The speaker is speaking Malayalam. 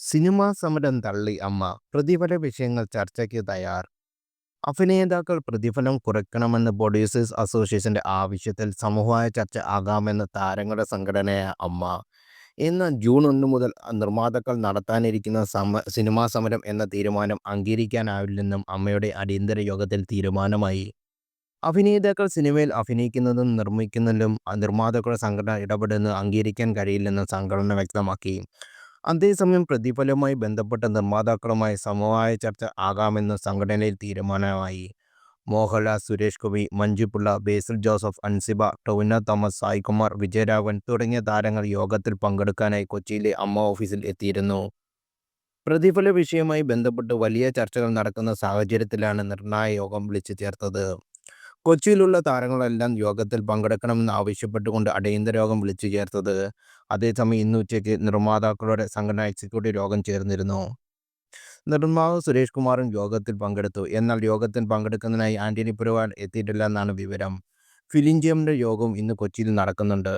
സിനിമാ സമരം തള്ളി അമ്മ. പ്രതിഫല വിഷയങ്ങൾ ചർച്ചയ്ക്ക് തയ്യാർ. അഭിനേതാക്കൾ പ്രതിഫലം കുറയ്ക്കണമെന്ന് പ്രൊഡ്യൂസേഴ്സ് അസോസിയേഷന്റെ ആവശ്യത്തിൽ സമവായ ചർച്ച ആകാമെന്ന് താരങ്ങളുടെ സംഘടനയായ അമ്മ. എന്നാൽ ജൂൺ 1 മുതൽ നിർമ്മാതാക്കൾ നടത്താനിരിക്കുന്ന സിനിമാ സമരം എന്ന തീരുമാനം അംഗീകരിക്കാനാവില്ലെന്നും അമ്മയുടെ അടിയന്തര യോഗത്തിൽ തീരുമാനമായി. അഭിനേതാക്കൾ സിനിമയിൽ അഭിനയിക്കുന്നതും നിർമ്മിക്കുന്നതിലും നിർമ്മാതാക്കളുടെ സംഘടന ഇടപെടുന്നത് അംഗീകരിക്കാൻ കഴിയില്ലെന്നും സംഘടന വ്യക്തമാക്കി. അതേസമയം പ്രതിഫലവുമായി ബന്ധപ്പെട്ട നിർമ്മാതാക്കളുമായി സമവായ ചർച്ച ആകാമെന്ന് സംഘടനയിൽ തീരുമാനമായി. മോഹൻലാൽ, സുരേഷ് ഗോപി, മഞ്ജുപിള്ള, ബേസിൽ ജോസഫ്, അൻസിബ, ടൊവിനോ തോമസ്, സായ്കുമാർ, വിജയരാഘവൻ തുടങ്ങിയ താരങ്ങൾ യോഗത്തിൽ പങ്കെടുക്കാനായി കൊച്ചിയിലെ അമ്മ ഓഫീസിൽ എത്തിയിരുന്നു. പ്രതിഫല വിഷയവുമായി ബന്ധപ്പെട്ട് വലിയ ചർച്ചകൾ നടക്കുന്ന സാഹചര്യത്തിലാണ് നിർണായക യോഗം വിളിച്ചു ചേർത്തത്. കൊച്ചിയിലുള്ള താരങ്ങളെല്ലാം യോഗത്തിൽ പങ്കെടുക്കണമെന്ന് ആവശ്യപ്പെട്ടുകൊണ്ട് അടിയന്തര യോഗം വിളിച്ചു ചേർത്തത്. അതേസമയം ഇന്ന് ഉച്ചയ്ക്ക് നിർമ്മാതാക്കളുടെ സംഘടന എക്സിക്യൂട്ടീവ് യോഗം ചേർന്നിരുന്നു. നിർമ്മാതാവ് സുരേഷ് കുമാറും യോഗത്തിൽ പങ്കെടുത്തു. എന്നാൽ യോഗത്തിൽ പങ്കെടുക്കുന്നതിനായി ആന്റണി പെരുവാൾ എത്തിയിട്ടില്ലെന്നാണ് വിവരം. ഫിലിം ചേംബറിന്റെ യോഗവും ഇന്ന് കൊച്ചിയിൽ നടക്കുന്നുണ്ട്.